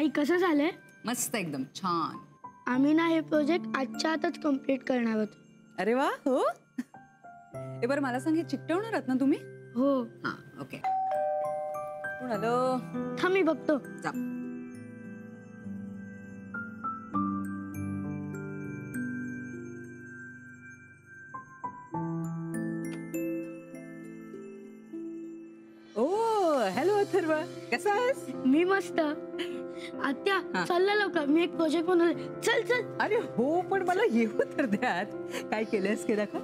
आई कसं झालंय? मस्त एकदम छान. आम्ही ना हे प्रोजेक्ट आजच्या आतच कम्प्लीट करणार आहोत. अरे वा हो. हे बरं मला सांग, हे चिकटवणार आहात ना तुम्ही? हो. हां ओके. कोण आलं? थांब मी बघतो. जा. ओ हॅलो अथर्व, कसा आहेस? मी मस्त. आत्या हा. चल ना लवकर, मी एक प्रोजेक्ट बनवले. चल चल. अरे हो, पण मला येऊ तर द्यात. काय केलंस केला का?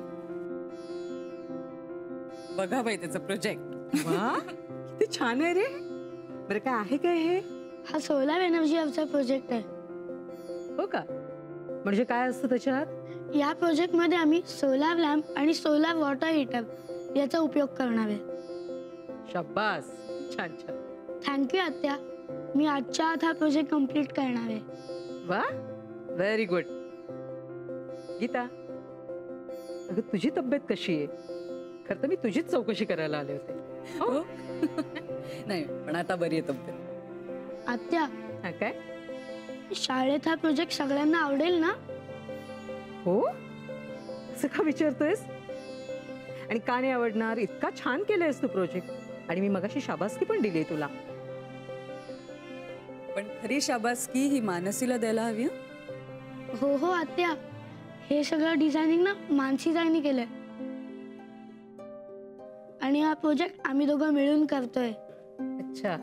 बघा बाई त्याचं प्रोजेक्ट. वा किती छान आहे रे. बरं काय आहे काय हे? हा सोलार एनर्जीचा प्रोजेक्ट आहे. हो का? म्हणजे काय असतं त्याच्यात? या प्रोजेक्ट मध्ये आम्ही सोलार लॅम्प आणि सोलार वॉटर हीटर याचा उपयोग करणार आहे. शाबास, छान छान. थँक्यू आत्या. मी आजच्या आत हा प्रोजेक्ट कम्प्लीट करणार आहे. वा व्हेरी गुड. गीता, अगं तुझी तब्येत कशी आहे? खरं तर मी तुझीच चौकशी करायला आले होते. हो नाही पण आता बरी आहे तब्येत. आत्या, हा काय? शाळेत हा प्रोजेक्ट सगळ्यांना आवडेल ना? हो, असं का विचारतोयस? आणि का नाही आवडणार? इतका छान केलंयस तू प्रोजेक्ट. आणि मी मगाशी शाबासकी पण दिली तुला. पण खरी शाबासकी ही मानसीला द्यायला हवी. हो हो आत्या, हे सगळं डिझायनिंग ना मानसी ताईंनी केलंय. आणि हा प्रोजेक्ट आम्ही दोघं मिळून करतोय. अच्छा.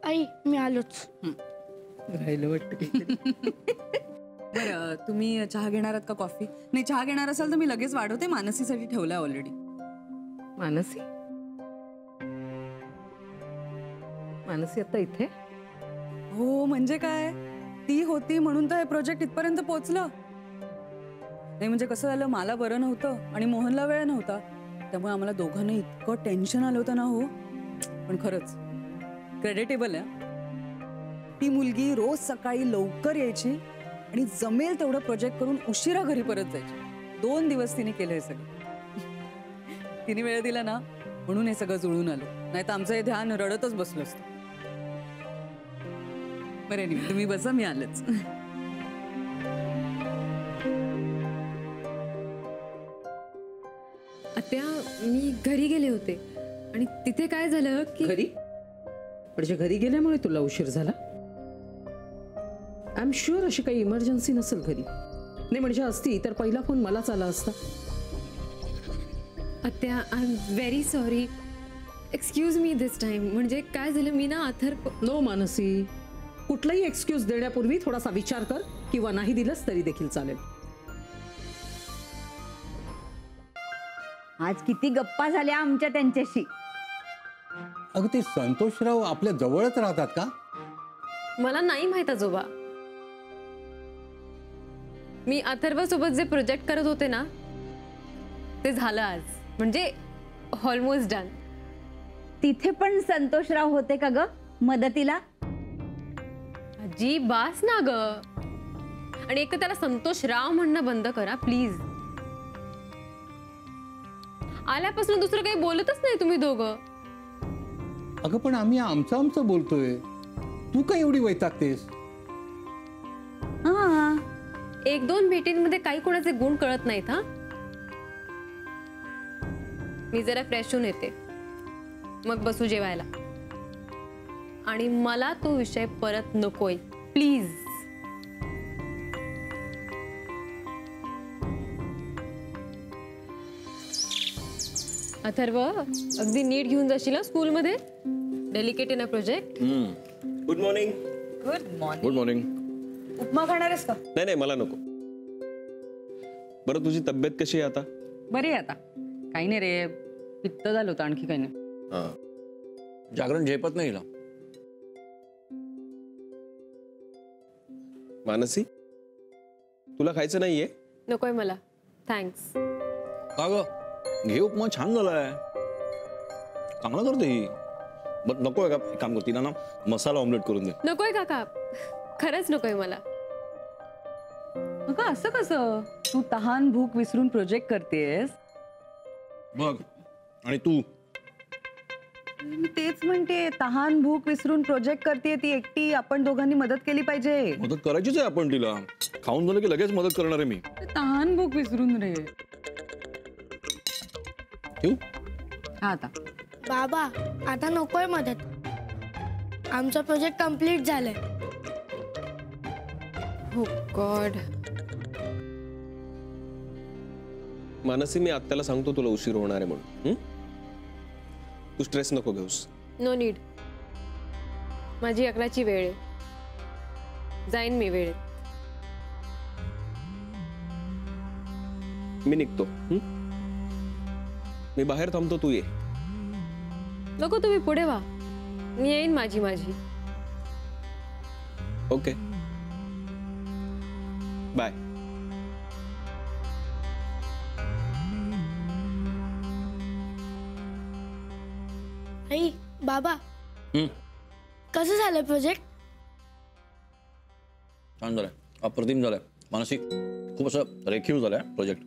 आई मी आलोच. राहिलं वाटतं. बरं तुम्ही चहा घेणार आहात का कॉफी? नाही चहा घेणार असाल तर मी लगेच वाढवते. मानसीसाठी ठेवलाय ऑलरेडी. मानसी? मानसी आता इथे? हो म्हणजे काय, ती होती म्हणून तर हे प्रोजेक्ट इथपर्यंत पोहोचलं. नाही म्हणजे कसं झालं, मला बरं नव्हतं आणि मोहनला वेळ नव्हता, त्यामुळे आम्हाला दोघांना इतकं टेन्शन आलं होतं ना. हो पण खरंच क्रेडिटेबल आहे. ती मुलगी रोज सकाळी लवकर यायची आणि जमेल तेवढं प्रोजेक्ट करून उशिरा घरी परत जायची. 2 दिवस तिने केलं हे सगळं. तिने वेळ दिला ना म्हणून हे सगळं जुळून आलं. नाही तर आमचं हे ध्यान रडतच बसलो असतं. बरं नाही तुम्ही बसा, मी आलंच. आत्या, मी घरी गेले होते आणि तिथे काय झालं की घरी म्हणजे घरी गेल्यामुळे तुला उशीर झाला? आय एम शुअर अशी काही इमर्जन्सी नसेल घरी. नाही म्हणजे असती तर पहिला फोन मलाच आला असता. आत्या, I am very sorry. Excuse me this time. म्हणजे काय झालं, मी ना नो मानसी, कुठलाही एक्सक्यूज देण्यापूर्वी थोडासा विचार कर, किंवा नाही दिलंस तरी देखील चालेल. आज किती गप्पा झाल्या आमच्या त्यांच्याशी. अगं ते संतोषराव आपल्या जवळच राहतात का? मला नाही माहित आजोबा. मी अथर्व सोबत जे प्रोजेक्ट करत होते ना ते झालं आज. म्हणजे ऑलमोस्ट डन. तिथे पण संतोषराव होते का ग मदतीला? जी बास ना ग. आणि एक तर त्याला संतोषराव म्हणणं बंद करा प्लीज. आल्यापासून दुसरं काही बोलतच नाही तुम्ही दोघं. अगं पण आम्ही आमचं बोलतोय, तू काय एवढी वैतागतेस? हा, 1-2 भेटींमध्ये काही कोणाचे गुण कळत नाहीत. हा, मी जरा फ्रेश होऊन येते, मग बसू जेवायला. आणि मला तो विषय परत नकोय प्लीज. अथर्व, अगदी नीट घेऊन जाशील स्कूल मध्ये. डेलिकेट आहे no project. Good morning. Good morning. Good morning. Upma खाणार आहेस का? नाही मला नको. बरं तुझी तब्येत कशी आहे आता? बरी आहे आता. काही नाही रे, पित्त झालं होतं, आणखी काही नाही. हां, जागरण झेपत नाही. मानसी, तुला खायचं नाहीये? नकोय मला, थँक्स. का ग? घे उपमा, छान झालाय, चांगला करते ही. बट नकोय का? एक काम करते ना, मसाला ऑमलेट करून दे. नकोय काका, खरंच नकोय मला. असं कसं? तू तहान भूक विसरून प्रोजेक्ट करतेस. बघ, आणि तू मी तेच म्हणते, तहान भूक विसरून प्रोजेक्ट करते ती एकटी, आपण दोघांनी मदत केली पाहिजे. मदत करायचीच आहे आपण तिला. खाऊन झालं की लगेच मदत करणार आहे मी. तहान भूक विसरून रे. ठेवू? हा आता बाबा आता नकोय मदत, आमचा प्रोजेक्ट कम्प्लीट झालाय. हो गॉड. मानसी, मी आत्याला सांगतो तुला उशीर होणार आहे म्हणून. तू स्ट्रेस नको घेऊस. No need. माझी 11ची वेळ आहे, जाईन मी वेळेत. मी निघतो. मी बाहेर थांबतो, तू ये. नको, तुम्ही पुढे व्हा, मी येईन माझी. Okay, bye. आई बाबा हम्म, कसं झालं प्रोजेक्ट? छान झालंय, अप्रतिम झालंय. मानसी खूप असं रेखीव झालंय प्रोजेक्ट.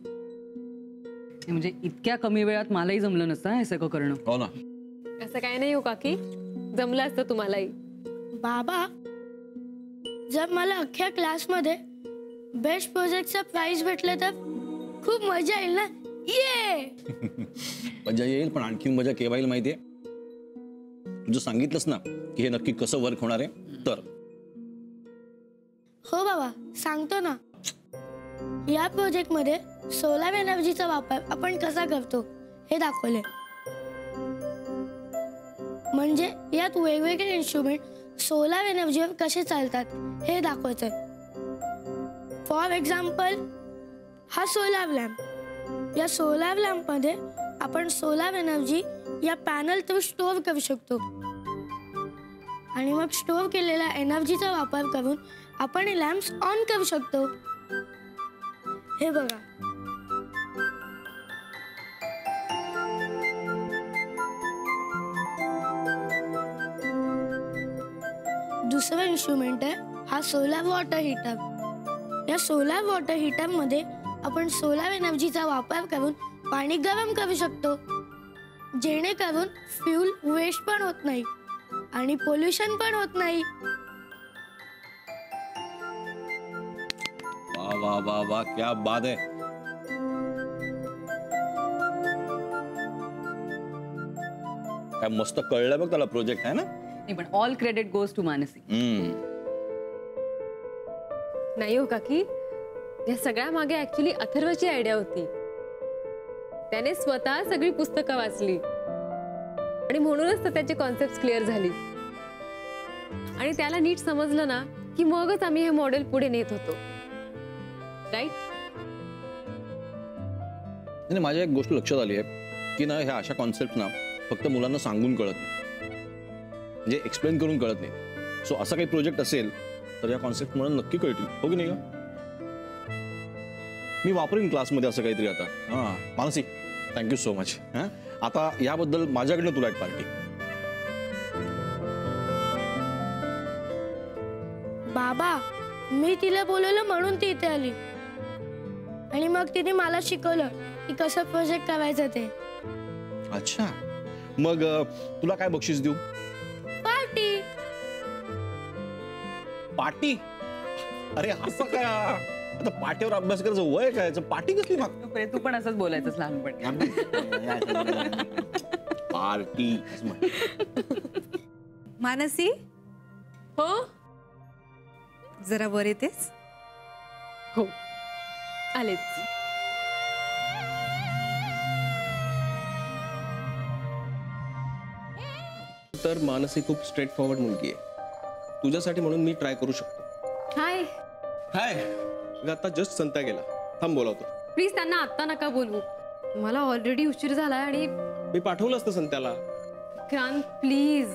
म्हणजे इतक्या कमी वेळात मलाही जमलं नसतं हे सगळं करणं. हो ना. असं काय नाही हो काकी, जमलं असतं तुम्हालाही. बाबा जर मला अख्ख्या क्लासमध्ये बेस्ट प्रोजेक्टचा प्राइज भेटलं तर खूप मजा येईल ना. ये मजा येईल, पण आणखी मजा केव्हा येईल माहितीये? तुझं सांगितलंस ना की हे नक्की कसं वर्क होणार आहे तर. हो बाबा सांगतो ना. या प्रोजेक्ट मध्ये सोलार एनर्जीचा वापर आपण कसा करतो हे दाखवले. म्हणजे यात वेगवेगळे इन्स्ट्रुमेंट सोलार एनर्जीवर कसे चालतात हे दाखवतंय. फॉर एक्झाम्पल हा सोलार लॅम्प. या सोलार लॅम्प मध्ये आपण सोलार एनर्जी या पॅनल थ्रू स्टोअर करू शकतो आणि मग स्टोअर केलेल्या एनर्जीचा वापर करून आपण हे लॅम्प्स ऑन करू शकतो. हे बघा, दुसरं इन्स्ट्रुमेंट आहे हा सोलार वॉटर हीटर. या सोलार वॉटर हीटर मध्ये आपण सोलार एनर्जीचा वापर करून पाणी गरम करू शकतो, जेणेकरून फ्यूल वेस्ट पण होत नाही आणि पोल्युशन पण होत नाही. वा वा वा वा, क्या बात आहे. काय मस्त कळलं बघ त्याला प्रोजेक्ट आहे ना. नाही पण all credit goes to Mansi. नाही हो काकी, या सगळ्या मागे ऍक्च्युली अथर्वची आयडिया होती. त्याने स्वतः सगळी पुस्तकं वाचली आणि म्हणूनच तर त्याची कॉन्सेप्ट क्लिअर झाली. आणि त्याला नीट समजलं ना की मगच आम्ही हे मॉडेल पुढे नेत होतो. राईट? नाही, माझ्या एक गोष्ट लक्षात आली आहे की ना ह्या अशा कॉन्सेप्ट ना फक्त मुलांना सांगून कळत नाही, म्हणजे एक्सप्लेन करून कळत नाही. सो असा काही प्रोजेक्ट असेल तर या कॉन्सेप्ट मला नक्की कळतील, हो की नाही का? मी वापरेन क्लासमध्ये असं काहीतरी आता. हां मानसी, थँक्यू सो मच. हां, आता याबद्दल माझ्याकडनं तुला एक पार्टी. बाबा मी तिला बोलवलं म्हणून ती इथे आली आणि मग तिने मला शिकवलं की कसं प्रोजेक्ट करायचं ते. अच्छा, मग तुला काय बक्षीस देऊ? पार्टी. पार्टी? अरे असं काय, आता पाट्यावर अभ्यास करायचं वय काय? पार्टी कसली माग? तू पण असंच बोलायचंस लहानपणी. पार्टी. मानसी, हो जरा वर येतेस? हो आलेच. तर मानसी खूप स्ट्रेट फॉरवर्ड मुलगी आहे. तुझ्यासाठी म्हणून मी ट्राय करू शकतो. हाय. हाय, आता जस्ट संत्या गेला. थांब बोलावतो. प्लीज त्यांना आत्ता नका बोलवू, मला ऑलरेडी उशीर झालाय. आणि मी पाठवलं असतं संत्याला. क्रांत प्लीज.